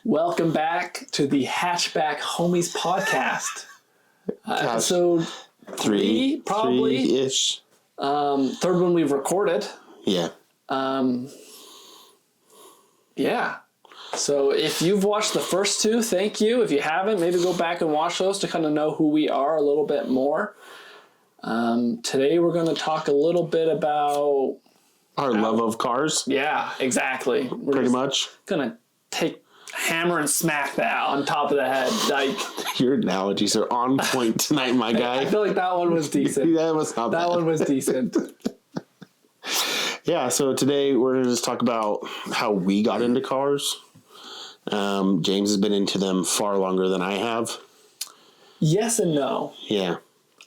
Welcome back to the Hatchback Homies podcast. Episode three, probably. Three-ish. Third one we've recorded. Yeah. Yeah. So if you've watched the first two, thank you. If you haven't, maybe go back and watch those to kind of know who we are a little bit more. Today we're going to talk a little bit about... Our love of cars. Yeah, exactly. We're Pretty much. Going to take hammer and smack that on top of the head. Like, your analogies are on point tonight, my guy. I feel like that one was decent. That was not bad. That one was decent. Yeah, so today we're going to just talk about how we got into cars. James has been into them far longer than I have. Yes and no. Yeah.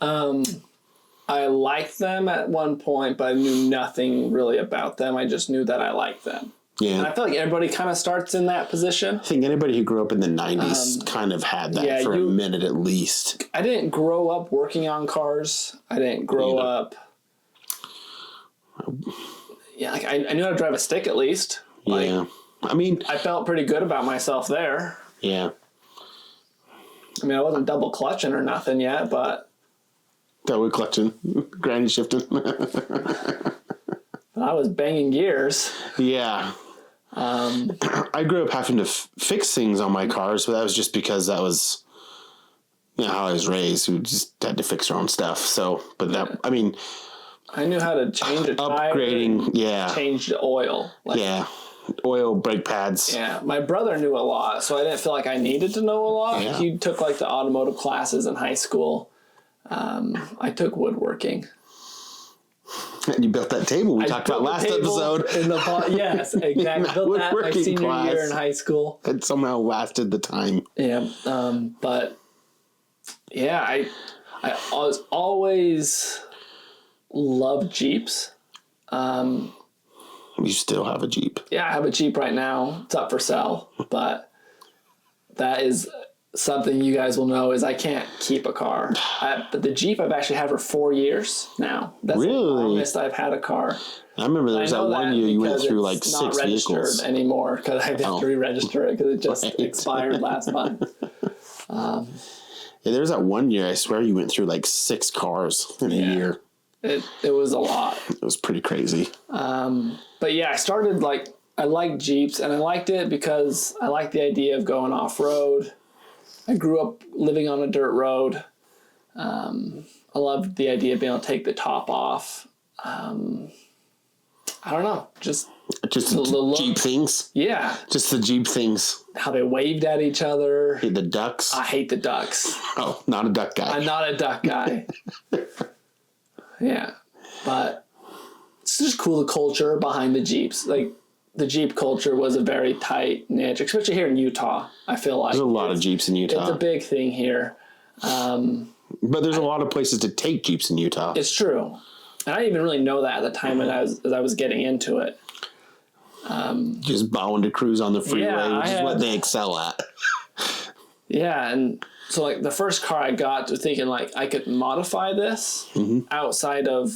I liked them at one point, but I knew nothing really about them. I just knew that I liked them. Yeah. And I feel like everybody kind of starts in that position. I think anybody who grew up in the 90s kind of had that for a minute at least. I didn't grow up working on cars. I didn't grow up... Yeah, like I knew how to drive a stick at least. Like, yeah. I mean... I felt pretty good about myself there. Yeah. I mean, I wasn't double clutching or nothing yet, but... Double clutching. Granny shifting. I was banging gears. Yeah. I grew up having to fix things on my cars, but that was just because that was how I was raised. We just had to fix our own stuff. So, but that, I mean... I knew how to change a tire. Upgrading, yeah. Change the oil. Like, yeah. Oil, brake pads. Yeah. My brother knew a lot, so I didn't feel like I needed to know a lot. Yeah. He took like the automotive classes in high school. I took woodworking. And you built that table we talked about last episode. Yes, exactly. Built that my senior year in high school. It somehow lasted the time. Yeah. But yeah, I was always loved Jeeps. You still have a Jeep. Yeah, I have a Jeep right now. It's up for sale, but that is something you guys will know is I can't keep a car. But the Jeep I've actually had for 4 years now. That's the longest I've had a car. I remember there was that one year you went through like 6 vehicles. It's not registered anymore because I have to re-register it because it just expired last month. Yeah, there was that one year I swear you went through like 6 cars in a year. It was a lot. It was pretty crazy. But yeah, I started I liked Jeeps and I liked it because I liked the idea of going off-road. I grew up living on a dirt road. I loved the idea of being able to take the top off. I don't know. Just the Jeep things? Yeah. Just the Jeep things. How they waved at each other. Hate the ducks? I hate the ducks. Oh, not a duck guy. I'm not a duck guy. Yeah. But it's just cool, the culture behind the Jeeps. Like, the Jeep culture was a very tight niche, especially here in Utah, I feel like. There's a lot of Jeeps in Utah. It's a big thing here. But there's a lot of places to take Jeeps in Utah. It's true. And I didn't even really know that at the time as I was getting into it. Just bowing to cruise on the freeway, which is what they excel at. Yeah, and so like the first car I got to thinking like I could modify this outside of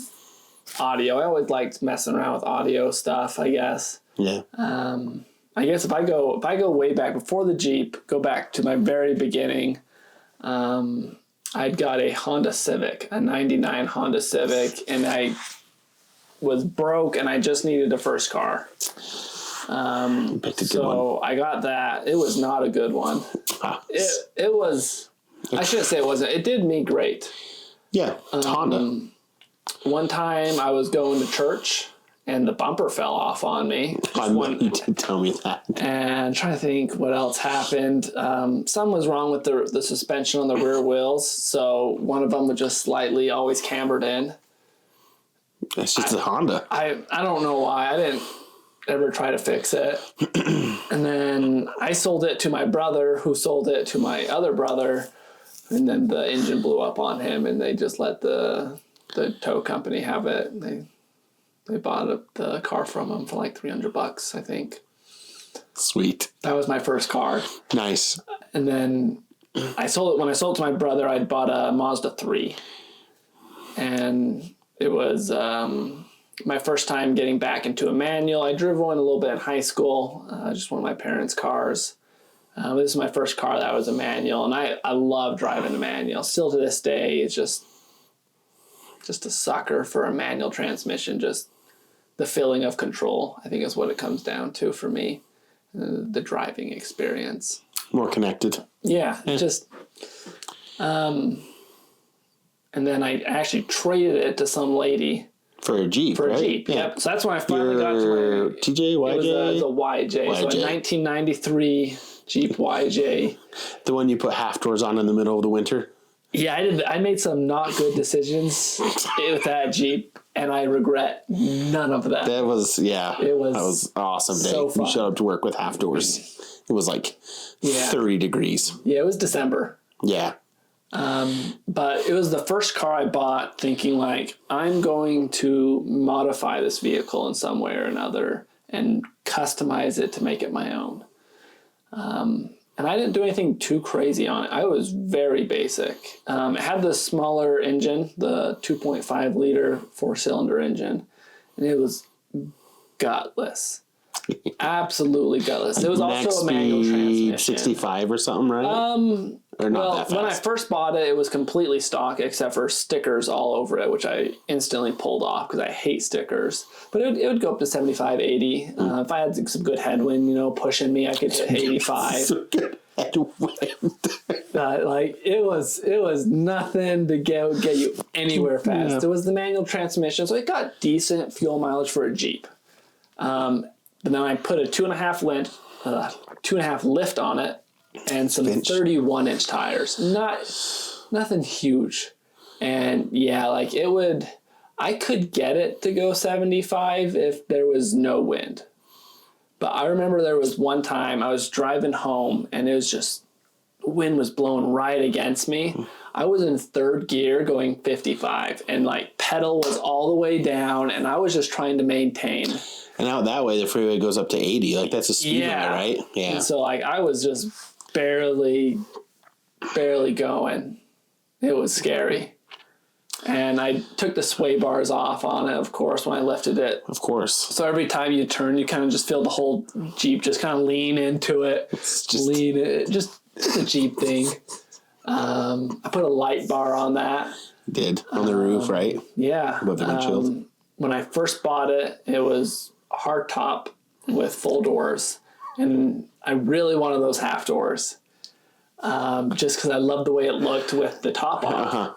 audio. I always liked messing around with audio stuff, I guess. Yeah. I guess if I go way back before the Jeep, go back to my very beginning, I'd got a Honda Civic, a 99 Honda Civic, and I was broke and I just needed a first car. So I got that. It was not a good one. It was, I shouldn't say it wasn't. It did me great. Yeah, it's Honda. One time I was going to church and the bumper fell off on me. You did tell me that. And I'm trying to think what else happened. Something was wrong with the suspension on the rear wheels. So one of them was just slightly always cambered in. That's just a Honda. I don't know why. I didn't ever try to fix it. And then I sold it to my brother, who sold it to my other brother. And then the engine blew up on him, and they just let the tow company have it. They bought the car from him for like $300, I think. Sweet. That was my first car. Nice. And then I sold it. When I sold it to my brother, I'd bought a Mazda 3. And it was my first time getting back into a manual. I drove one a little bit in high school, just one of my parents' cars. This is my first car that was a manual, and I love driving a manual. Still to this day, it's just a sucker for a manual transmission. Just the feeling of control, I think, is what it comes down to for me. The driving experience. More connected. Yeah. Just... and then I actually traded it to some lady. For a Jeep, For right? a Jeep, yep. So that's when I finally got to my... TJ, YJ? It was a YJ. So a 1993 Jeep YJ. The one you put half doors on in the middle of the winter? Yeah, I did. I made some not good decisions with that Jeep, and I regret none of them. That was, yeah. It was... That was an awesome day. So fun. We showed up to work with half doors. It was like 30 degrees. Yeah, it was December. Yeah. But it was the first car I bought thinking like, I'm going to modify this vehicle in some way or another and customize it to make it my own. And I didn't do anything too crazy on it. I was very basic. It had the smaller engine, the 2.5 liter 4-cylinder engine, and it was gutless. Absolutely gutless. It was also a manual transmission. 65 or something, right? Or not that fast. When I first bought it, it was completely stock except for stickers all over it, which I instantly pulled off because I hate stickers. But it would go up to 75, 80. If I had some good headwind, pushing me, I could hit 85. So good headwind. Like it was nothing to get you anywhere fast. Yeah. It was the manual transmission, so it got decent fuel mileage for a Jeep. But then I put a 2.5 lift on it. And some 31-inch tires. Nothing huge. And yeah, like I could get it to go 75 if there was no wind. But I remember there was one time I was driving home and it was just, wind was blowing right against me. I was in third gear going 55 and like pedal was all the way down and I was just trying to maintain. And out that way, the freeway goes up to 80. Like that's a speed limit, right? Yeah. And so like I was just barely going. It was scary. And I took the sway bars off on it, of course, when I lifted it. Of course. So every time you turn, you kind of just feel the whole Jeep just kind of lean into it. It's just a Jeep thing. I put a light bar on that. Did on the roof, right? Yeah. Above the windshield. When I first bought it, it was hard top with full doors. And I really wanted those half doors, just because I loved the way it looked with the top on. Uh-huh.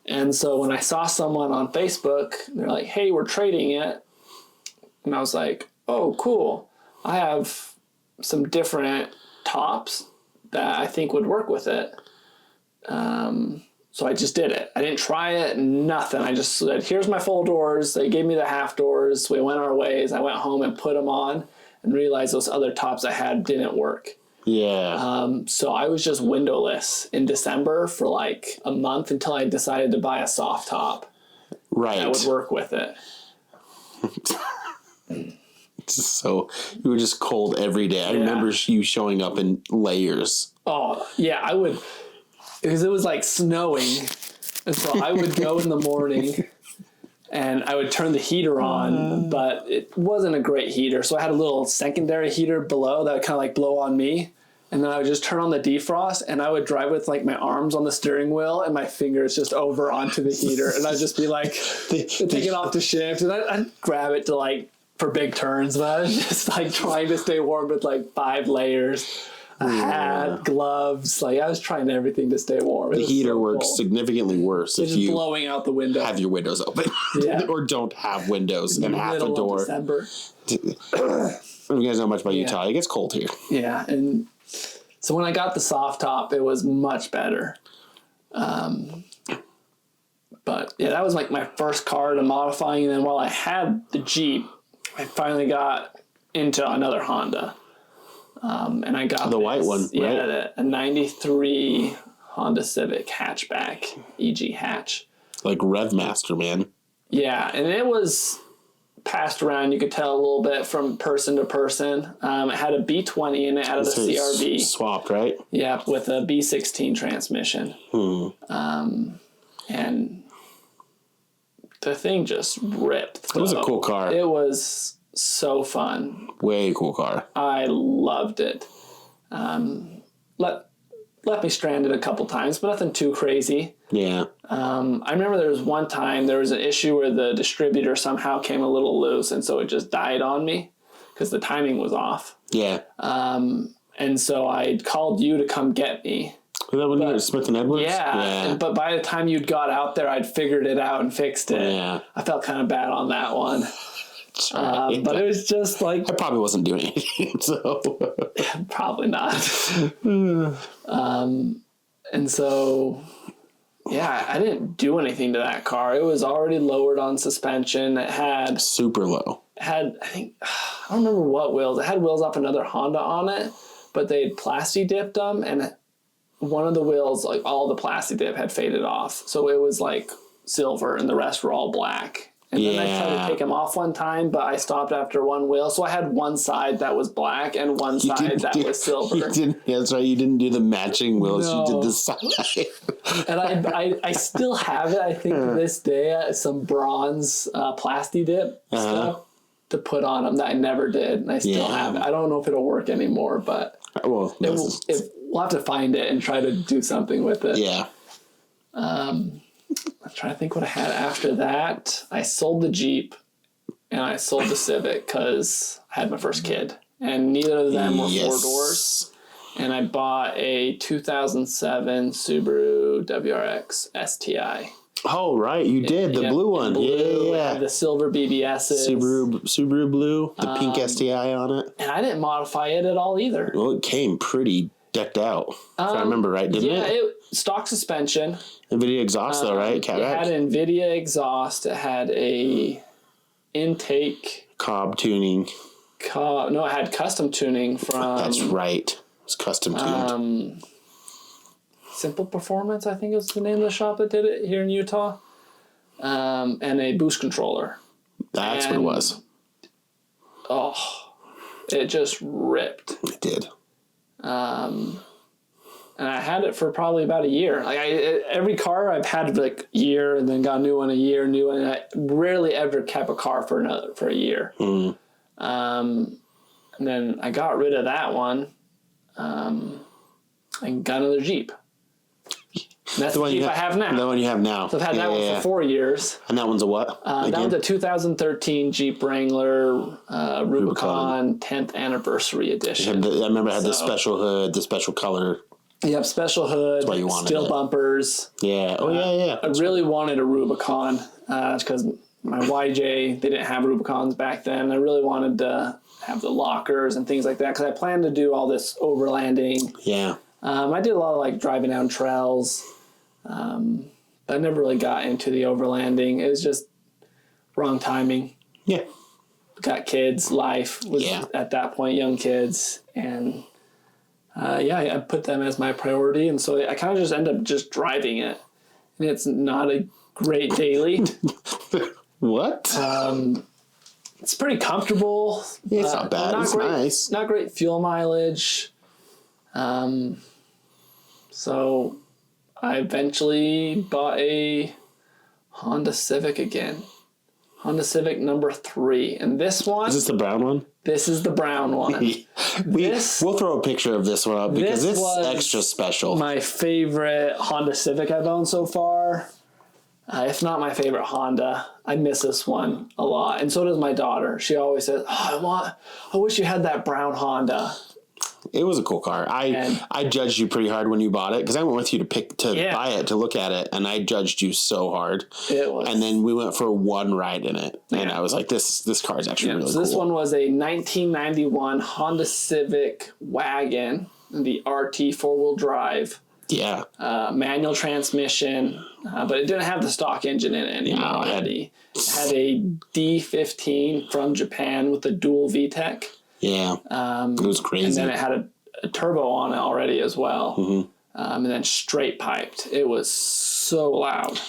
And so when I saw someone on Facebook, they're like, hey, we're trading it. And I was like, oh, cool. I have some different tops that I think would work with it. So I just did it. I didn't try it, nothing. I just said, here's my full doors. They gave me the half doors. We went our ways. I went home and put them on. And realized those other tops I had didn't work. Yeah. So I was just windowless in December for like a month until I decided to buy a soft top. Right. That would work with it. So you were just cold every day. I remember you showing up in layers. Oh, yeah, I would. Because it was like snowing. And so I would go in the morning. And I would turn the heater on, but it wasn't a great heater. So I had a little secondary heater below that would kind of like blow on me. And then I would just turn on the defrost and I would drive with like my arms on the steering wheel and my fingers just over onto the heater. And I'd just be like, take it off to shift. And I'd grab it to like, for big turns. But I was just like trying to stay warm with like 5 layers. A hat, gloves, like I was trying everything to stay warm. The heater works significally worse if you blowing out the window. Have your windows open, or don't have windows and half a door. December. You guys know much about Utah. It gets cold here. Yeah, and so when I got the soft top, it was much better. But yeah, that was like my first car to modifying. And then while I had the Jeep, I finally got into another Honda. And I got the white one, right? Yeah, a 93 Honda Civic hatchback, EG hatch. Like Revmaster, man. Yeah, and it was passed around. You could tell a little bit from person to person. It had a B20 in it out of the CRV. Swapped, right? Yeah, with a B16 transmission. And the thing just ripped. It was a cool car. It was so fun. Way cool car. I loved it. left me stranded a couple times, but nothing too crazy. Yeah. I remember there was one time there was an issue where the distributor somehow came a little loose, and so it just died on me because the timing was off. Yeah. And so I called you to come get me. Was that when you were at Smith and Edwards? Yeah. But by the time you'd got out there, I'd figured it out and fixed it. Yeah. I felt kind of bad on that one. But it was just like... I probably wasn't doing anything, so... Probably not. And so... Yeah, I didn't do anything to that car. It was already lowered on suspension. It had... Super low. I don't remember what wheels. It had wheels off another Honda on it, but they had plasti dipped them, and one of the wheels, like all the plasti dip had faded off. So it was like silver and the rest were all black. And then I tried to take them off one time, but I stopped after one wheel. So I had one side that was black and one side that was silver. That's right. You didn't do the matching wheels. No. You did the side. And I still have it, I think, to this day, some bronze plasti dip stuff to put on them that I never did. And I still have it. I don't know if it'll work anymore, but we'll have to find it and try to do something with it. Yeah. I'm trying to think what I had after that. I sold the Jeep and I sold the Civic because I had my first kid. And neither of them were 4 doors. And I bought a 2007 Subaru WRX STI. Oh, right. You did. The blue one. Blue, yeah. The silver BBSs. Subaru blue. The pink STI on it. And I didn't modify it at all either. Well, it came pretty decked out. If I remember right, didn't it? Yeah, stock suspension. NVIDIA exhaust though, right? Catback? It had NVIDIA exhaust. It had a intake. Cobb tuning. No, it had custom tuning from... That's right. It's custom tuned. Simple Performance, I think is the name of the shop that did it here in Utah. And a boost controller. That's what it was. Oh, it just ripped. It did. And I had it for probably about a year. Like every car I've had like a year and then got a new one, and I rarely ever kept a car for a year. Mm. And then I got rid of that one, and got another Jeep. And that's the Jeep I have now. The one you have now. So I've had that one for 4 years. And that one's a what? That one's a 2013 Jeep Wrangler Rubicon 10th Anniversary Edition. I remember it had the special hood, the special color. Yep, special hood, why you wanted steel bumpers. Yeah. Oh, yeah. I really wanted a Rubicon because my YJ, they didn't have Rubicons back then. I really wanted to have the lockers and things like that because I planned to do all this overlanding. Yeah. I did a lot of like driving down trails. But I never really got into the overlanding. It was just wrong timing. Yeah. Got kids, life was at that point, young kids. And I put them as my priority. And so I kind of just end up just driving it. And it's not a great daily. What? It's pretty comfortable. Yeah, it's not bad. It's nice. Not great fuel mileage. So I eventually bought a Honda Civic again. Honda Civic number 3. And this one... Is this the brown one? This is the brown one. We'll throw a picture of this one up because it's extra special. My favorite Honda Civic I've owned so far. If not my favorite Honda. I miss this one a lot. And so does my daughter. She always says, I wish you had that brown Honda. It was a cool car. I judged you pretty hard when you bought it because I went with you to buy it, to look at it, and I judged you so hard. It was. And then we went for one ride in it, and I was like, this car is actually really cool. This one was a 1991 Honda Civic wagon, the RT 4-wheel drive. Yeah. Manual transmission, but it didn't have the stock engine in it anymore. No, it had a D15 from Japan with a dual VTEC. Yeah, it was crazy. And then it had a turbo on it already as well. Mm-hmm. And then straight piped. It was so loud.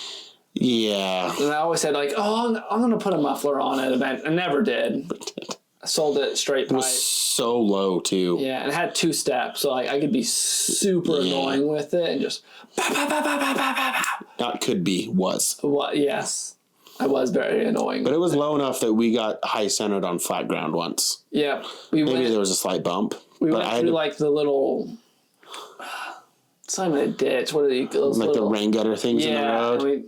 Yeah. And I always said, like, I'm going to put a muffler on it. I never did. I sold it straight pipe. It was so low, too. Yeah, and it had 2 steps. So like I could be super annoying with it and just... Not could be, was. What? Yes. I was very annoying. But it was low enough that we got high centered on flat ground once. Yeah. Maybe there was a slight bump. We went through like the little... it's not even a ditch. What are those like little, the rain gutter things in the road? And we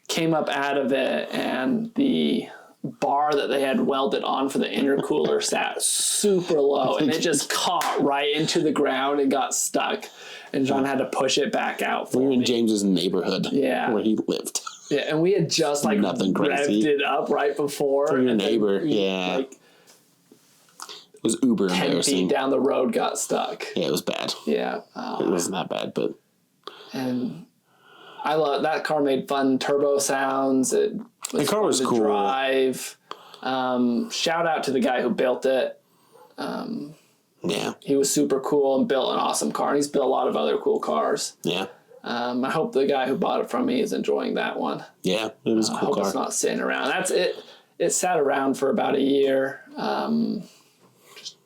came up out of it, and the bar that they had welded on for the intercooler sat super low, and it just caught right into the ground and got stuck. And John had to push it back out. We were in James's neighborhood, where he lived. Yeah, and we had just like Nothing crazy. revved it up right before. For your neighbor, like, it was uber 10 embarrassing. feet down the road, got stuck. Yeah, it was bad. Yeah, it wasn't that bad, but. And I love that car. Made fun turbo sounds. The car was cool. Drive. Shout out to the guy who built it. Yeah, he was super cool and built an awesome car. And he's built a lot of other cool cars. Yeah. I hope the guy who bought it from me is enjoying that one. Yeah, it was a cool car. I hope it's not sitting around. That's it. It sat around for about a year. Just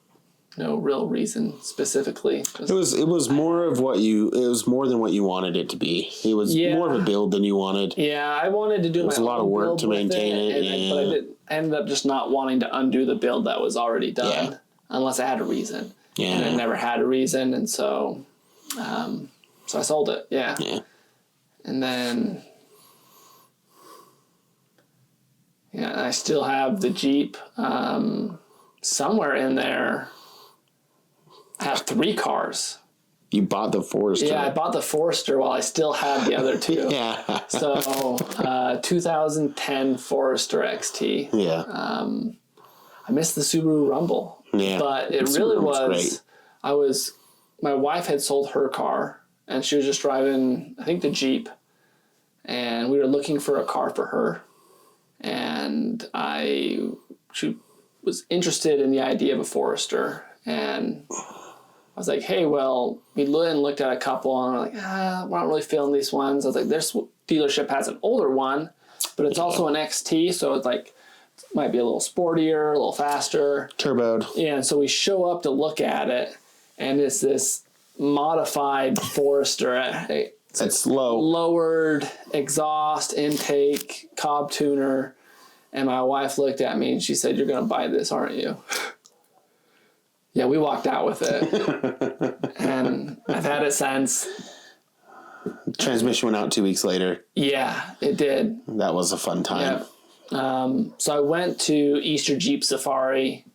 no real reason specifically. It was more of what you. It was more than what you wanted it to be. It was more of a build than you wanted. Yeah, I wanted to do. It was a lot of work to maintain it, but I ended up just not wanting to undo the build that was already done, unless I had a reason. Yeah, and I never had a reason, and so I sold it. Yeah. And then, I still have the Jeep. Somewhere in there, I have 3 cars. You bought the Forester. Yeah, I bought the Forester while I still had the other 2. So, 2010 Forester XT. Yeah. I missed the Subaru Rumble. Yeah. But it really was. Great. My wife had sold her car, and she was just driving, I think, the Jeep. And we were looking for a car for her. And she was interested in the idea of a Forester. And I was like, hey, well, we looked at a couple, and we're like, we're not really feeling these ones. I was like, this dealership has an older one, but it's also an XT, so it's like, it might be a little sportier, a little faster. Turboed. Yeah, and so we show up to look at it, and it's this modified Forester. It's low. Lowered exhaust, intake, Cobb tuner. And my wife looked at me and she said, you're going to buy this, aren't you? Yeah, we walked out with it. And I've had it since. Transmission went out 2 weeks later. Yeah, it did. That was a fun time. Yep. So I went to Easter Jeep Safari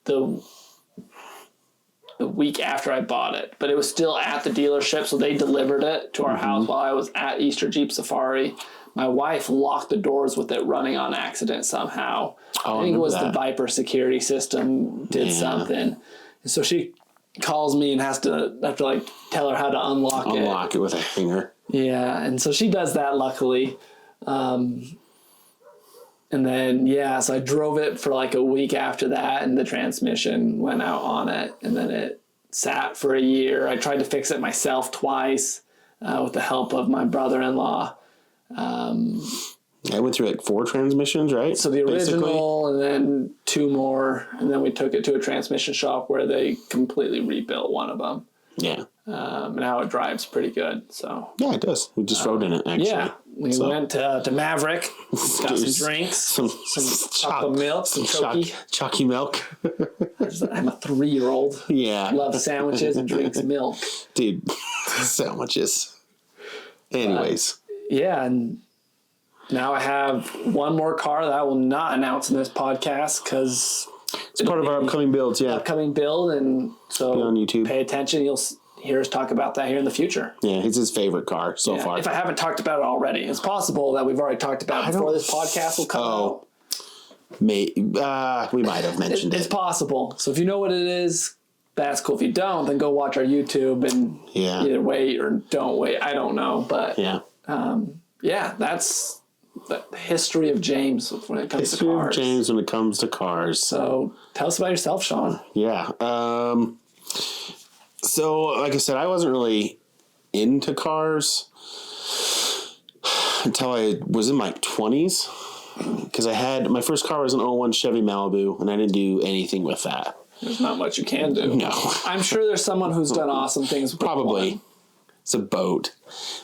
the week after I bought it, but it was still at the dealership, so they delivered it to our house while I was at Easter Jeep Safari. My wife locked the doors with it running on accident somehow. I think it was the Viper security system did something. And so she calls me and have to like tell her how to unlock it. Unlock it with a hanger. Yeah, and so she does that luckily. And then, so I drove it for like a week after that, and the transmission went out on it, and then it sat for a year. I tried to fix it myself twice with the help of my brother-in-law. I went through like 4 transmissions, right? So the original, and then 2 more, and then we took it to a transmission shop where they completely rebuilt one of them. Yeah. Now it drives pretty good. So yeah, it does. We just rode in it, actually. Yeah. We went to Maverick, got some drinks, some chocolate milk, some chalky milk. I'm a 3-year-old. Yeah. Loves sandwiches and drinks milk. Dude, sandwiches. Anyways. And now I have one more car that I will not announce in this podcast because it's part of our upcoming builds. Yeah. Upcoming build, and so be on YouTube. Pay attention. You'll hear us talk about that here in the future. Yeah, it's his favorite car so far. If I haven't talked about it already, it's possible that we've already talked about it before this podcast will come out. We might have mentioned it. It's possible. So if you know what it is, that's cool. If you don't, then go watch our YouTube and either wait or don't wait. I don't know, but that's the history of James when it comes to cars. History of James when it comes to cars. So tell us about yourself, Sean. Yeah. So, like I said, I wasn't really into cars until I was in my 20s. Because my first car was an 01 Chevy Malibu, and I didn't do anything with that. There's not much you can do. No. I'm sure there's someone who's done awesome things with Probably. One. It's a boat.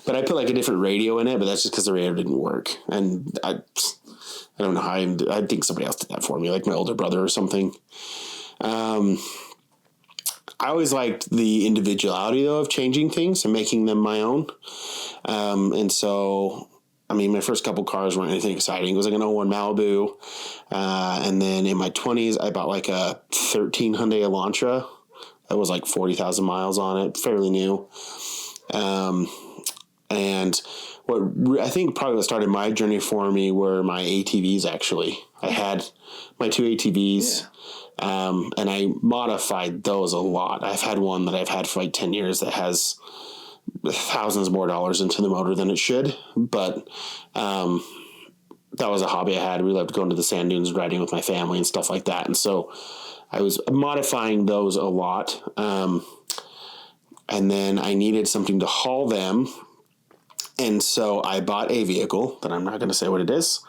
But I put like a different radio in it, but that's just because the radio didn't work. And I don't know how I think somebody else did that for me, like my older brother or something. I always liked the individuality, though, of changing things and making them my own. And so, I mean, my first couple cars weren't anything exciting. It was like an '01 Malibu. And then in my 20s, I bought like a 13 Hyundai Elantra. That was like 40,000 miles on it, fairly new. And what I think probably what started my journey for me were my ATVs, actually. I had my two ATVs, and I modified those a lot. I've had one that I've had for like 10 years that has thousands more dollars into the motor than it should. But that was a hobby I had. We loved going to the sand dunes, riding with my family and stuff like that. And so I was modifying those a lot. And then I needed something to haul them. And so I bought a vehicle that I'm not going to say what it is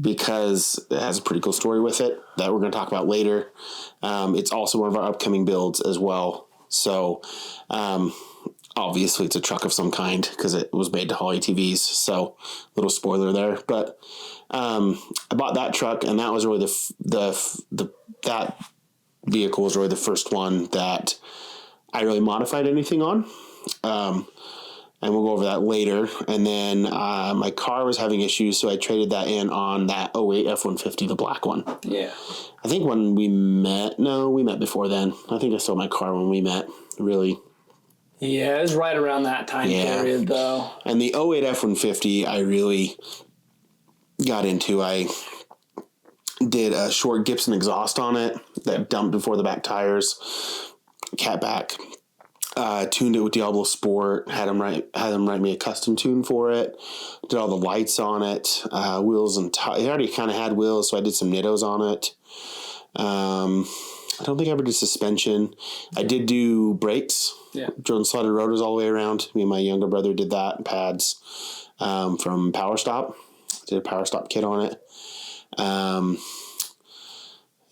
because it has a pretty cool story with it that we're going to talk about later. It's also one of our upcoming builds as well. So obviously it's a truck of some kind because it was made to haul ATVs. So little spoiler there. But I bought that truck, and that was really that vehicle was really the first one that I really modified anything on. And we'll go over that later. And then my car was having issues, so I traded that in on that '08 F-150, the black one. Yeah. I think when we met before then. I think I sold my car when we met, really. Yeah, it was right around that time period, though. And the '08 F-150, I really got into. I did a short Gibson exhaust on it that dumped before the back tires, catback. Tuned it with Diablo Sport, had them write me a custom tune for it, did all the lights on it, wheels and it already kind of had wheels, so I did some Nittos on it. I don't think I ever did suspension. I did do brakes. Yeah. Drone slotted rotors all the way around. Me and my younger brother did that, pads from Power Stop. Did a Power Stop kit on it. And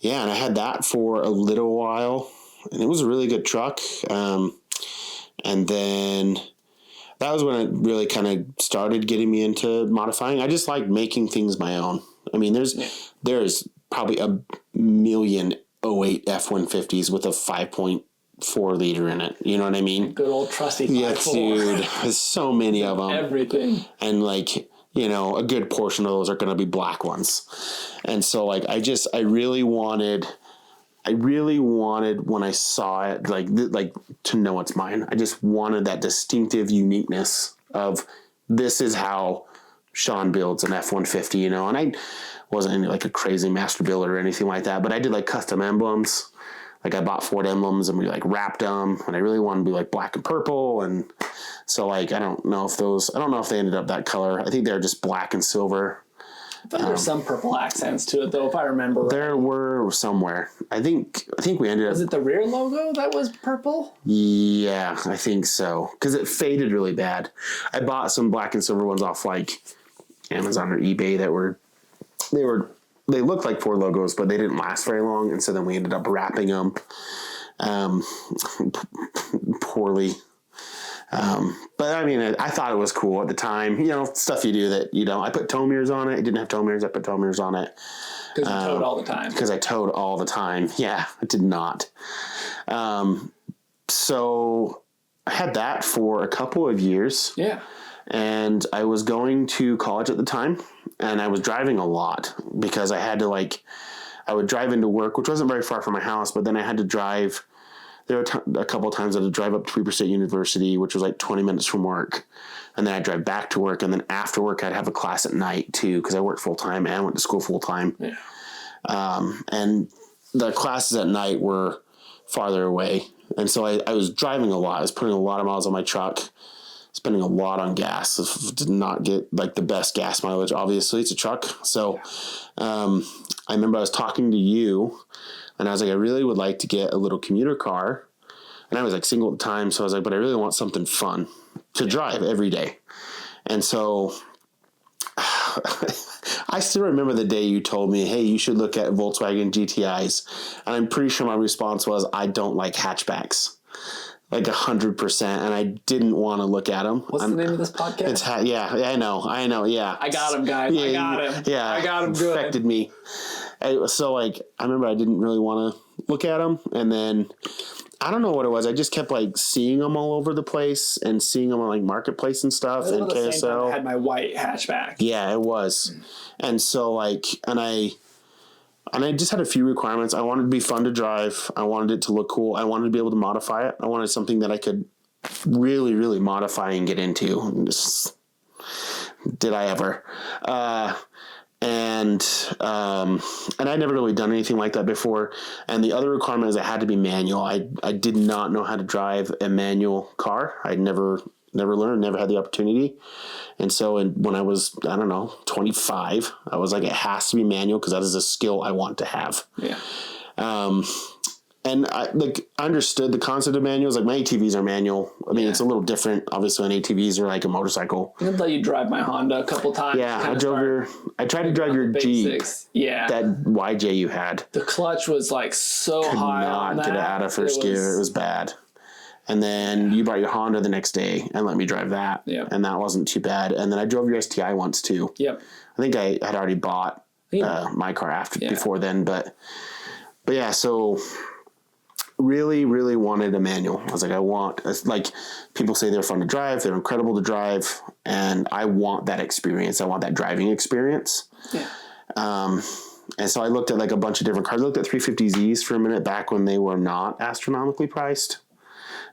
I had that for a little while, and it was a really good truck. And then that was when it really kind of started getting me into modifying. I just like making things my own. I mean, there's probably a million '08 F-150s with a 5.4 liter in it. You know what I mean? Good old trusty 5.4. Yes, dude. There's so many of them. Everything. And like, you know, a good portion of those are going to be black ones. And so like, I really wanted when I saw it, like to know it's mine. I just wanted that distinctive uniqueness of this is how Sean builds an F-150, you know. And I wasn't like a crazy master builder or anything like that, but I did like custom emblems. Like I bought Ford emblems and we like wrapped them, and I really wanted to be like black and purple. And so like, I don't know if they ended up that color. I think they're just black and silver. I thought there were some purple accents to it, though, if I remember right. There were somewhere. I think we ended up... Was it the rear logo that was purple? Yeah, I think so. Because it faded really bad. I bought some black and silver ones off, like, Amazon or eBay that they looked like Ford logos, but they didn't last very long, and so then we ended up wrapping them poorly. But I mean, I thought it was cool at the time, you know, stuff you do that, you know, I put tow mirrors on it. It didn't have tow mirrors. I put tow mirrors on it. Because you towed all the time. Because I towed all the time. Yeah, I did not. So I had that for a couple of years. Yeah. And I was going to college at the time, and I was driving a lot because I had to I would drive into work, which wasn't very far from my house, but then I had to drive. There were a couple of times I had to drive up to Weber State University, which was like 20 minutes from work. And then I'd drive back to work. And then after work, I'd have a class at night too, because I worked full time and went to school full time. Yeah. And the classes at night were farther away. And so I was driving a lot. I was putting a lot of miles on my truck, spending a lot on gas. Did not get like the best gas mileage. Obviously, it's a truck. So I remember I was talking to you, and I was like, I really would like to get a little commuter car. And I was like single at the time. So I was like, but I really want something fun to drive every day. And so I still remember the day you told me, hey, you should look at Volkswagen GTIs. And I'm pretty sure my response was, I don't like hatchbacks. Like 100%. And I didn't want to look at them. What's the name of this podcast? Yeah, I know. Yeah. I got him, guys. Yeah, I got him. Yeah. I got him good. Affected me. So like, I remember I didn't really want to look at them. And then I don't know what it was. I just kept like seeing them all over the place and seeing them on like Marketplace and stuff and the same time I KSL. had my white hatchback. Yeah, it was. And so like, and I just had a few requirements. I wanted it to be fun to drive. I wanted it to look cool. I wanted to be able to modify it. I wanted something that I could really, really modify and get into. And just, did I ever? And I'd never really done anything like that before. And the other requirement is it had to be manual. I did not know how to drive a manual car. I'd never learned, never had the opportunity. And so when I was, I don't know, 25, I was like, it has to be manual because that is a skill I want to have. Yeah. And I understood the concept of manuals. Like my ATVs are manual. I mean, it's a little different. Obviously, when ATVs are like a motorcycle. I'm gonna let you drive my Honda a couple times. Yeah, I tried to drive your Jeep. Yeah. That YJ you had. The clutch was like so high on that. Could not get it out of first gear. It was bad. And then you brought your Honda the next day and let me drive that. Yeah. And that wasn't too bad. And then I drove your STI once too. Yep. I think I had already bought my car before then. But yeah, so really, really wanted a manual. I was like, like people say they're fun to drive. They're incredible to drive. And I want that experience. I want that driving experience. Yeah. And so I looked at like a bunch of different cars. I looked at 350Zs for a minute back when they were not astronomically priced.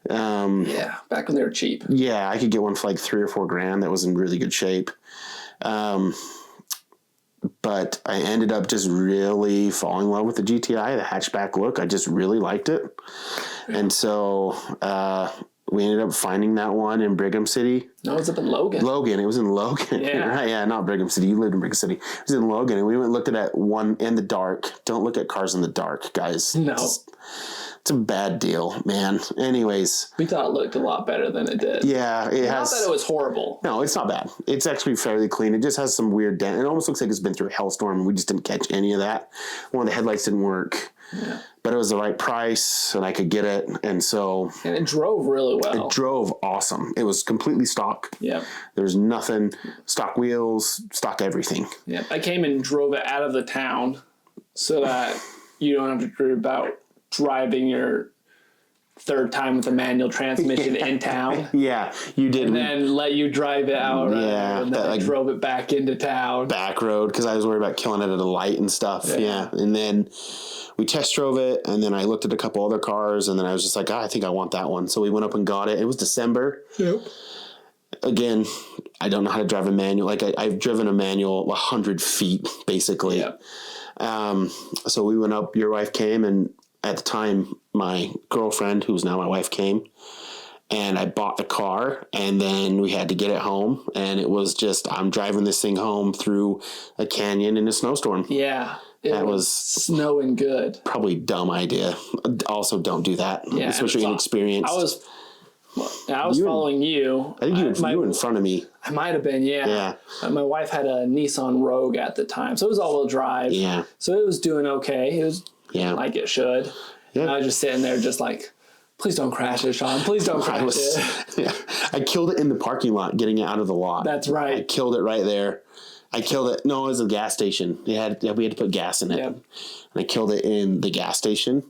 Back when they were cheap. Yeah, I could get one for like $3 or $4 that was in really good shape. But I ended up just really falling in love with the GTI, the hatchback look. I just really liked it. And so we ended up finding that one in Brigham City. No, it's up in Logan. It was in Logan. Yeah. Right, yeah, not Brigham City. You lived in Brigham City. It was in Logan. And we went and looked at one in the dark. Don't look at cars in the dark, guys. No. It's a bad deal, man. Anyways. We thought it looked a lot better than it did. Yeah. Not that it was horrible. No, it's not bad. It's actually fairly clean. It just has some weird dent. It almost looks like it's been through a hellstorm, and we just didn't catch any of that. One of the headlights didn't work. Yeah. But it was the right price, and I could get it. And so... And it drove really well. It drove awesome. It was completely stock. Yeah. There's nothing. Stock wheels, stock everything. Yeah. I came and drove it out of the town so that you don't have to worry about driving your third time with a manual transmission in town. Yeah, you did. And then let you drive it out. Yeah. And then I drove it back into town. Back road, because I was worried about killing it at a light and stuff. Yeah. And then we test drove it, and then I looked at a couple other cars, and then I was just like, I think I want that one. So we went up and got it. It was December. Yep. Again, I don't know how to drive a manual. Like I've driven a manual 100 feet, basically. Yep. So we went up, your wife came, and at the time, my girlfriend, who's now my wife, came, and I bought the car, and then we had to get it home, and it was just, I'm driving this thing home through a canyon in a snowstorm. Yeah. It was snowing good. Probably dumb idea. Also, don't do that, especially inexperienced. I was following you. I think you were in front of me. I might have been, yeah. My wife had a Nissan Rogue at the time, so it was all-wheel drive. Yeah. So it was doing okay. It was like it should. Yeah. And I was just sitting there just like, please don't crash it, Sean. Please don't crash it. Yeah. I killed it in the parking lot, getting it out of the lot. That's right. I killed it right there. I killed it. No, it was a gas station. We had to put gas in it. Yep. And I killed it in the gas station.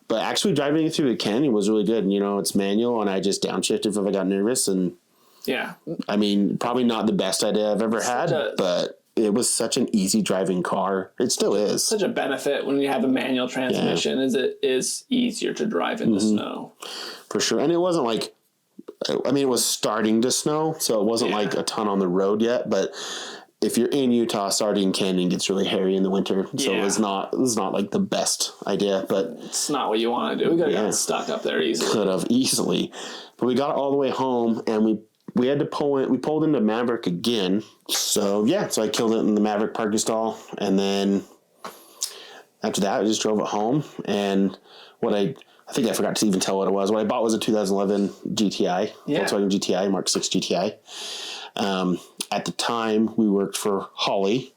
But actually driving it through the canyon was really good. And, it's manual, and I just downshifted if I got nervous. And I mean, probably not the best idea I've ever had, but it was such an easy driving car. It still is. Such a benefit when you have a manual transmission is it is easier to drive in the snow. For sure. And it wasn't like, it was starting to snow, so it wasn't like a ton on the road yet, but if you're in Utah, Sardine Canyon gets really hairy in the winter. So it was not like the best idea, but it's not what you want to do. We could have gotten stuck up there easily. Could have easily, but we got it all the way home, and we had to pull it. We pulled into Maverick again. So so I killed it in the Maverick parking stall, and then after that, I just drove it home. And I think I forgot to even tell what it was. What I bought was a 2011 GTI, Volkswagen GTI, Mark 6 GTI. At the time, we worked for Holly,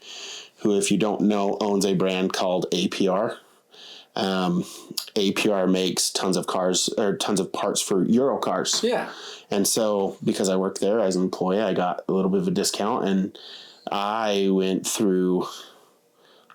who, if you don't know, owns a brand called APR. APR makes tons of parts for Euro cars. Yeah. And so, because I worked there as an employee, I got a little bit of a discount, and I went through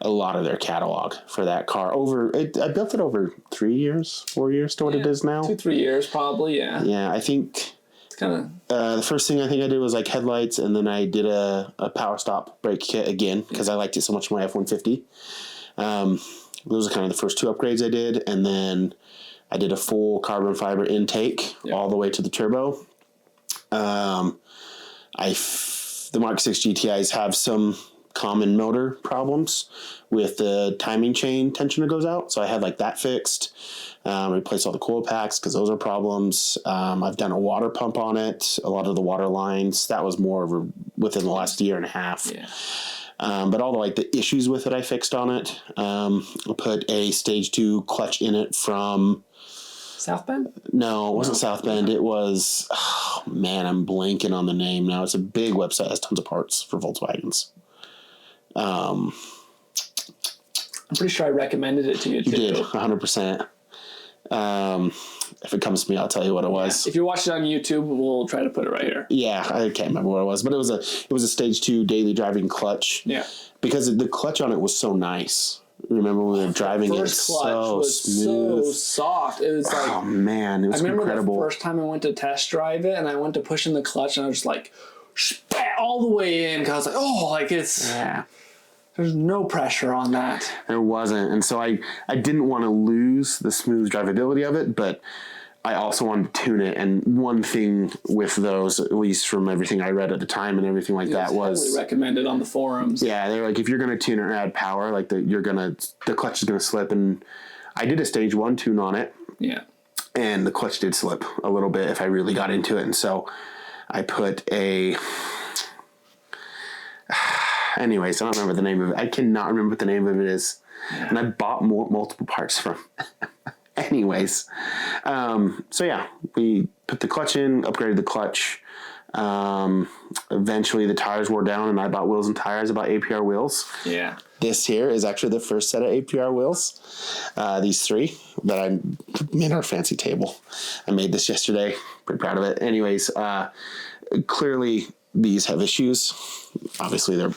a lot of their catalog for that car. I built it over 4 years to what it is now. 2-3 years probably, yeah. Yeah, I think it's kind of... the first thing I think I did was like headlights, and then I did a power stop brake kit again because I liked it so much in my F-150. Those are kind of the first two upgrades I did, and then I did a full carbon fiber intake all the way to the turbo. The Mark 6 GTIs have some common motor problems with the timing chain tension that goes out. So I had like that fixed. Replaced all the coil packs because those are problems. I've done a water pump on it. A lot of the water lines, that was more within the last year and a half. Yeah. But all the issues with it, I fixed on it. I put a stage 2 clutch in it from South Bend? No, it wasn't South Bend. It was, I'm blanking on the name now. It's a big website. It has tons of parts for Volkswagens. I'm pretty sure I recommended it to you, too. You did, 100%. If it comes to me, I'll tell you what it was. Yeah. If you watch it on YouTube, we'll try to put it right here. Yeah, I can't remember what it was, but it was a stage 2 daily driving clutch. Yeah. Because the clutch on it was so nice. Remember when we were driving it? First clutch was smooth. So soft. It was like, oh man, it was incredible. I remember the first time I went to test drive it, and I went to push in the clutch, and I was just like, all the way in, because I was like, there's no pressure on that. There wasn't, and so I didn't want to lose the smooth drivability of it, but I also wanted to tune it. And one thing with those, at least from everything I read at the time and everything like that, was heavily recommended on the forums. Yeah, they're like, if you're going to tune it or add power, like the clutch is going to slip. And I did a stage 1 tune on it. Yeah. And the clutch did slip a little bit if I really got into it. And so I put anyways, I don't remember the name of it. I cannot remember what the name of it is. Yeah. And I bought multiple parts from anyways. So yeah, we put the clutch in, upgraded the clutch. Eventually the tires wore down, and I bought wheels and tires. I bought APR wheels. Yeah. This here is actually the first set of APR wheels. These 3 that I made our fancy table. I made this yesterday. Pretty proud of it. Anyways, clearly these have issues. Obviously hit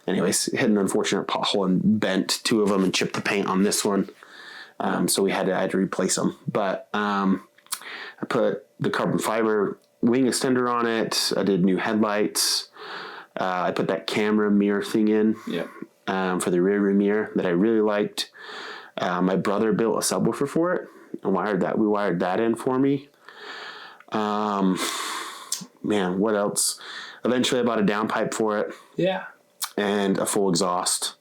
an unfortunate pothole and bent 2 of them and chipped the paint on this one. So I had to replace them. But I put the carbon fiber wing extender on it. I did new headlights. I put that camera mirror thing in for the rear view mirror that I really liked. My brother built a subwoofer for it and we wired that in for me. What else? Eventually I bought a downpipe for it. Yeah. And a full exhaust.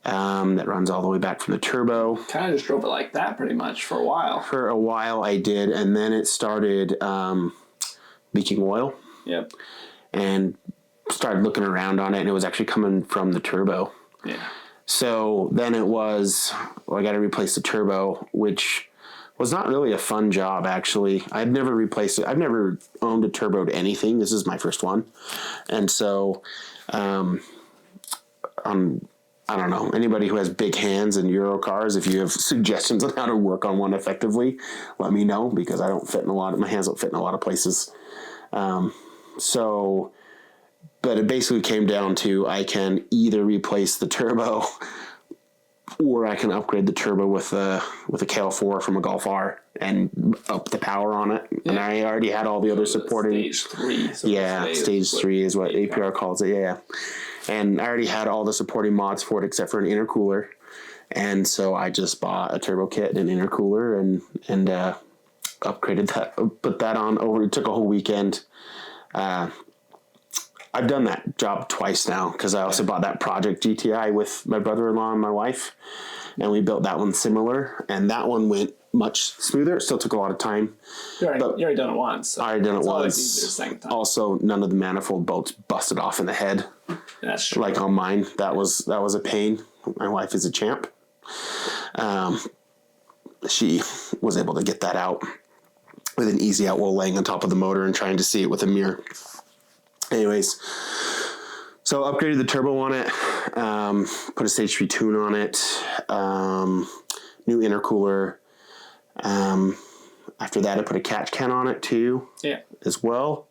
That runs all the way back from the turbo. Kind of just drove it like that pretty much for a while. For a while I did, and then it started leaking oil. Yep. And started looking around on it, and it was actually coming from the turbo. Yeah. So then I got to replace the turbo, which was not really a fun job, actually. I'd never replaced it. I've never owned a turboed anything. This is my first one. And so, I don't know, anybody who has big hands in Euro cars, if you have suggestions on how to work on one effectively, let me know, because my hands don't fit in a lot of places. But it basically came down to, I can either replace the turbo or I can upgrade the turbo with a KL4 from a Golf R and up the power on it. Yeah. And I already had all the other supporting... Stage 3. Stage 3 is what APR calls it, yeah. And I already had all the supporting mods for it except for an intercooler. And so I just bought a turbo kit and an intercooler and upgraded that, put that on over. It took a whole weekend. I've done that job twice now because I also bought that Project GTI with my brother-in-law and my wife, and we built that one similar, and that one went much smoother. It still took a lot of time. You already done it once. So I already done it once. Second time. Also, none of the manifold bolts busted off in the head. That's true. Like on mine, that was a pain. My wife is a champ. She was able to get that out with an easy out while laying on top of the motor and trying to see it with a mirror. Anyways, so upgraded the turbo on it, put a stage 3 tune on it, new intercooler. After that, I put a catch can on it too, as well.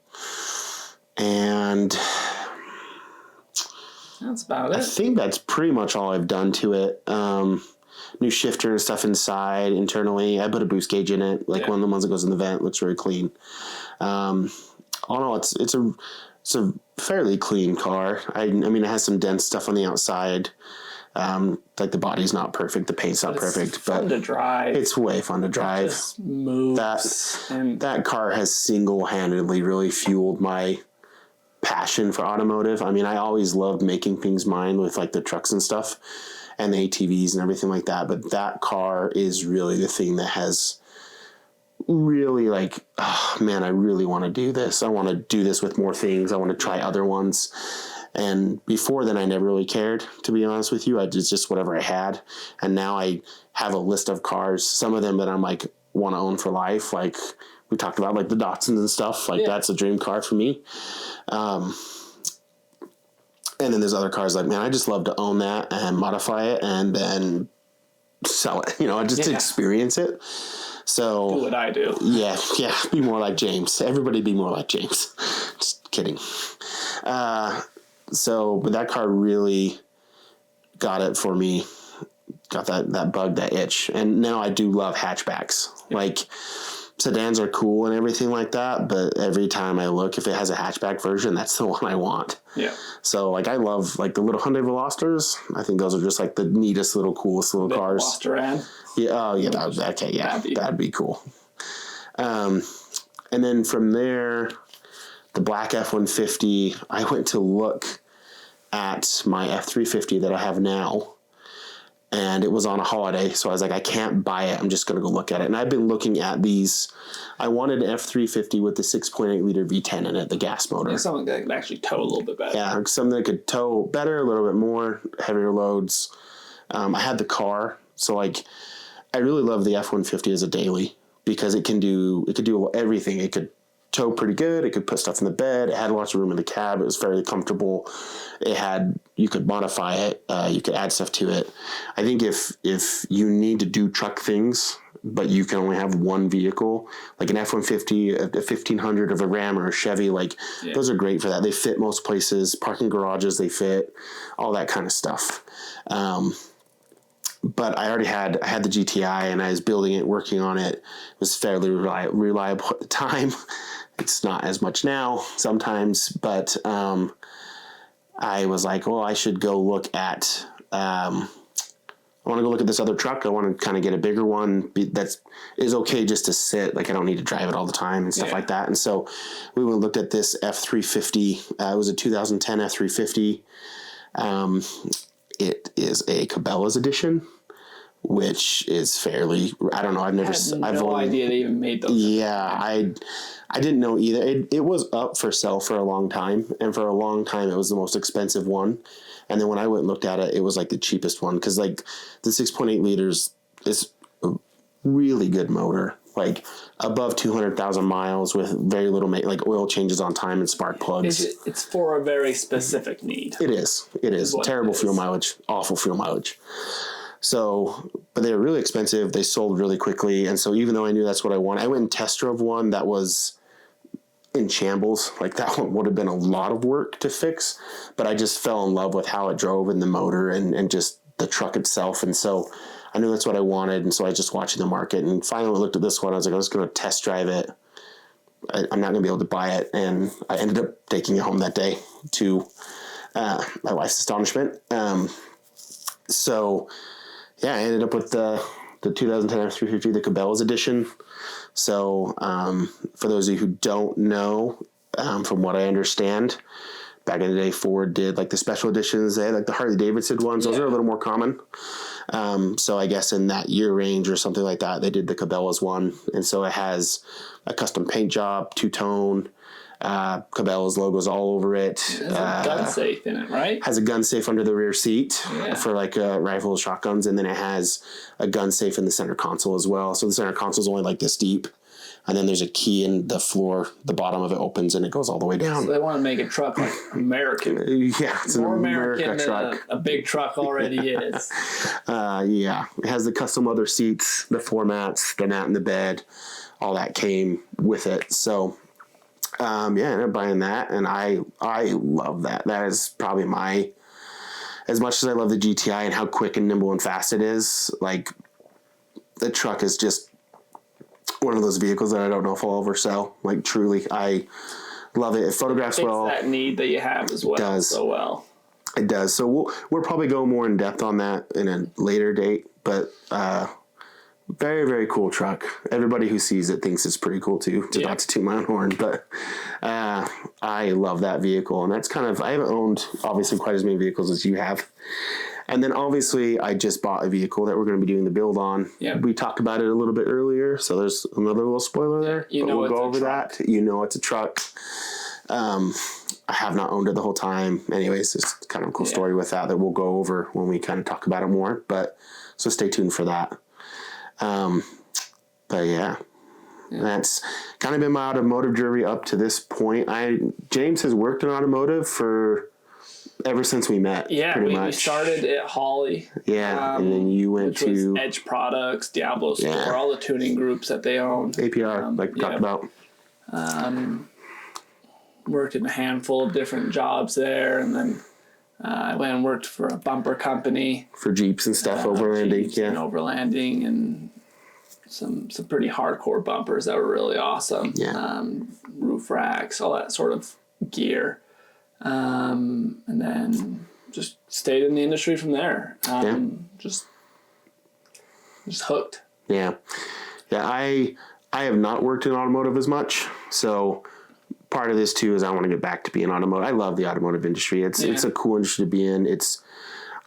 And That's about I it. think that's pretty much all I've done to it. New shifter and stuff inside internally. I put a boost gauge in it, like one of the ones that goes in the vent. Looks really clean. All in all, it's a fairly clean car. I mean, it has some dense stuff on the outside. Like the body's not perfect, the paint's not perfect, fun but to drive. it's way fun to drive. It just moves. That car has single-handedly really fueled my passion for automotive. I mean, I always loved making things mine with like the trucks and stuff and the ATVs and everything like that. But that car is really the thing that has really like, oh man, I really want to do this. I want to do this with more things. I want to try other ones. And before then, I never really cared, to be honest with you. I did just whatever I had. And now I have a list of cars, some of them that I'm like, want to own for life. Like we talked about, like the Datsuns and stuff. Like that's a dream car for me. And then there's other cars like, man, I just love to own that and modify it and then sell it, just to experience it. So do what I do. Yeah. Be more like James. Everybody be more like James. Just kidding. But that car really got it for me. Got that bug, that itch. And now I do love hatchbacks. Yeah. Like sedans are cool and everything like that, but every time I look, if it has a hatchback version, that's the one I want. Yeah. So like I love like the little Hyundai Velosters. I think those are just like the neatest little coolest little cars. Velosteran. Yeah. Oh yeah. That'd be cool. And then from there, the black F-150, I went to look at my F-350 that I have now, and it was on a holiday, so I was like, I can't buy it. I'm just going to go look at it. And I've been looking at these. I wanted an F-350 with the 6.8 liter V10 in it, the gas motor. Yeah, something that could actually tow a little bit better. Yeah, something that could tow better, a little bit more, heavier loads. I had the car, so like, I really love the F-150 as a daily because it could do everything. It could tow pretty good. It could put stuff in the bed. It had lots of room in the cab. It was fairly comfortable. You could modify it. You could add stuff to it. I think if you need to do truck things, but you can only have one vehicle, like an F-150, a 1500 of a Ram or a Chevy, those are great for that. They fit most places, parking garages, they fit, all that kind of stuff. But I had the GTI and I was building it, working on it. It was fairly reliable at the time. It's not as much now sometimes, but I was like, well, I should go look at, I want to go look at this other truck. I want to kind of get a bigger one that is okay just to sit. Like I don't need to drive it all the time and stuff like that. And so we went and looked at this F-350. It was a 2010 F-350. It is a Cabela's edition, which is fairly, I don't know. I've no idea they even made those. Yeah. I didn't know either. It was up for sale for a long time. And for a long time, it was the most expensive one. And then when I went and looked at it, it was like the cheapest one. Cause like the 6.8 liters is a really good motor, like above 200,000 miles with very little, like oil changes on time and spark plugs. It's for a very specific need. It is. Terrible fuel mileage, awful fuel mileage. So, but they were really expensive. They sold really quickly. And so even though I knew that's what I wanted, I went and test drove one that was in shambles. Like that one would have been a lot of work to fix, but I just fell in love with how it drove and the motor and just the truck itself. And so I knew that's what I wanted. And so I just watched the market and finally looked at this one. I was like, I was going to test drive it. I'm not going to be able to buy it. And I ended up taking it home that day to my wife's astonishment. So yeah, I ended up with the 2010 F-350, the Cabela's edition. So for those of you who don't know, from what I understand, back in the day, Ford did like the special editions. They had like the Harley Davidson ones. Those are a little more common. So I guess in that year range or something like that, they did the Cabela's one. And so it has a custom paint job, two-tone, Cabela's logos all over it. There's a gun safe in it, right? Has a gun safe under the rear seat for like rifles, shotguns, and then it has a gun safe in the center console as well. So the center console is only like this deep, and then there's a key in the floor. The bottom of it opens and it goes all the way down. So they want to make a truck like American. Yeah, it's more an American truck. than a big truck already is. Yeah, it has the custom leather seats, the floor mats, the mat in the bed, all that came with it. So. I ended up buying that, and I love that. That is probably my as much as I love the GTI and how quick and nimble and fast it is, like the truck is just one of those vehicles that I don't know if I'll ever sell. Like truly, I love it. It photographs well. That need that you have as well. It does so well. It does. So we'll probably go more in depth on that in a later date. But very, very cool truck. Everybody who sees it thinks it's pretty cool too. Not to toot my own horn, but I love that vehicle. And that's kind of, I haven't owned obviously quite as many vehicles as you have. And then obviously I just bought a vehicle that we're going to be doing the build on. Yeah. We talked about it a little bit earlier, so there's another little spoiler there. We'll go over that. You know it's a truck. I have not owned it the whole time. Anyways, it's kind of a cool story with that we'll go over when we kind of talk about it more. But so stay tuned for that. But yeah, that's kind of been my automotive journey up to this point. James has worked in automotive ever since we met. Yeah, we started at Holly. Yeah, and then you went to Edge Products, Diablo Store, all the tuning groups that they own. APR, like we talked about. Worked in a handful of different jobs there, and then I went and worked for a bumper company for Jeeps and stuff, overlanding, and some pretty hardcore bumpers that were really awesome. Yeah, roof racks, all that sort of gear. And then just stayed in the industry from there. Just hooked. Yeah. I have not worked in automotive as much, so part of this too is I want to get back to being automotive. I love the automotive industry. It's a cool industry to be in.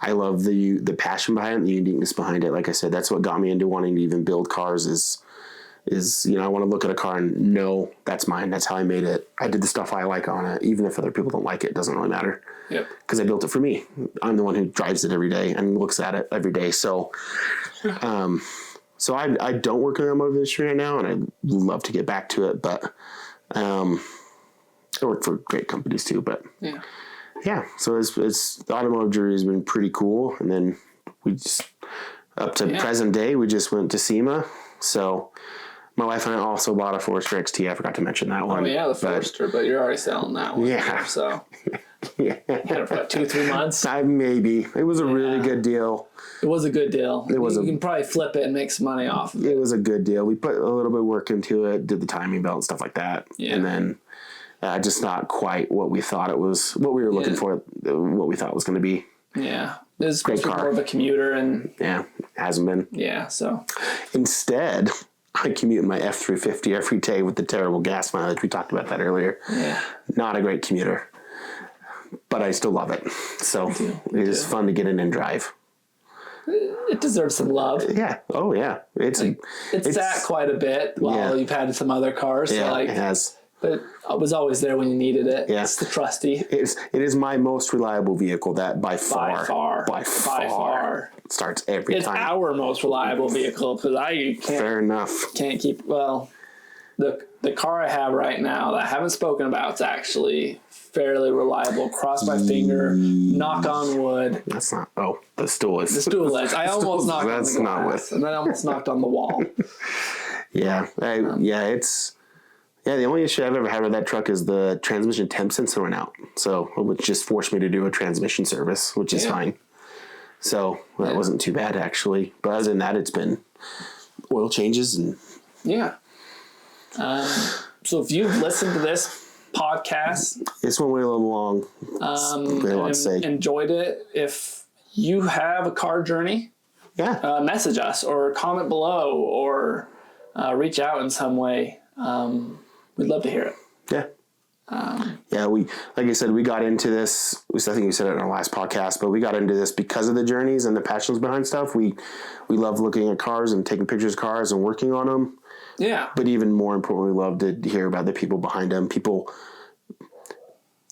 I love the passion behind it, the uniqueness behind it. Like I said, that's what got me into wanting to even build cars is I want to look at a car and know that's mine. That's how I made it. I did the stuff I like on it. Even if other people don't like it, it doesn't really matter. Yep. Because I built it for me. I'm the one who drives it every day and looks at it every day. So, I don't work in the automotive industry right now, and I'd love to get back to it. But I work for great companies too. But yeah. So it's the automotive journey has been pretty cool. And then we just up to present day, we just went to SEMA. So. My wife and I also bought a Forester XT. I forgot to mention that one. Oh, yeah, the Forester, but you're already selling that one. Yeah. Here, so you had it for 2-3 months? Maybe. It was a really good deal. It was a good deal. You can probably flip it and make some money off of it. It was a good deal. We put a little bit of work into it, did the timing belt and stuff like that. Yeah. And then just not quite what we thought it was, what we were looking for, what we thought it was going to be. Yeah. It was great car. More of a commuter. And it hasn't been. Yeah, so. Instead, I commute in my F-350 every day with the terrible gas mileage. We talked about that earlier. Yeah. Not a great commuter, but I still love it. So it is fun to get in and drive. It deserves some love. Yeah. Oh, yeah. It's sat quite a bit while you've had some other cars. Yeah, so it has. But it was always there when you needed it. Yeah. It's the trusty. It is my most reliable vehicle that by far starts every time. It's our most reliable vehicle because can't keep, the car I have right now that I haven't spoken about is actually fairly reliable. Cross my finger, knock on wood. That's not, the stool is. The stool is. I almost knocked on the glass and then I almost knocked on the wall. Yeah. The only issue I've ever had with that truck is the transmission temp sensor went out. So it would just force me to do a transmission service, which is fine. So that wasn't too bad, actually. But other than that, it's been oil changes and... Yeah. So if you've listened to this podcast... This one went a little long. Enjoyed it. If you have a car journey, message us or comment below or reach out in some way. We'd love to hear it. Yeah. We, like I said, we got into this, I think we said it in our last podcast, but we got into this because of the journeys and the passions behind stuff. We love looking at cars and taking pictures of cars and working on them. Yeah. But even more importantly, we love to hear about the people behind them. People,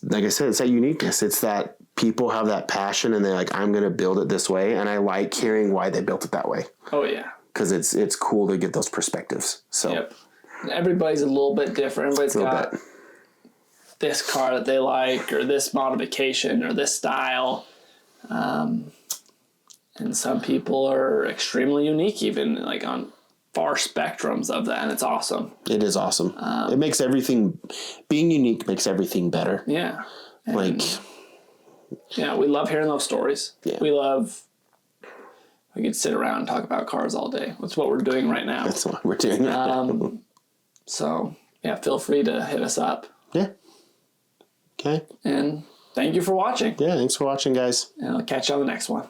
like I said, it's that uniqueness. It's that people have that passion and they're like, I'm going to build it this way. And I like hearing why they built it that way. Oh, yeah. Because it's cool to get those perspectives. So everybody's a little bit different. Everybody's got this car that they like or this modification or this style. And some people are extremely unique, even like on far spectrums of that. And it's awesome. It is awesome. It makes everything, being unique makes everything better. Yeah. Yeah, we love hearing those stories. Yeah. We could sit around and talk about cars all day. That's what we're doing right now. That's what we're doing right now. So, yeah, feel free to hit us up. Yeah. Okay. And thank you for watching. Yeah, thanks for watching, guys. And I'll catch you on the next one.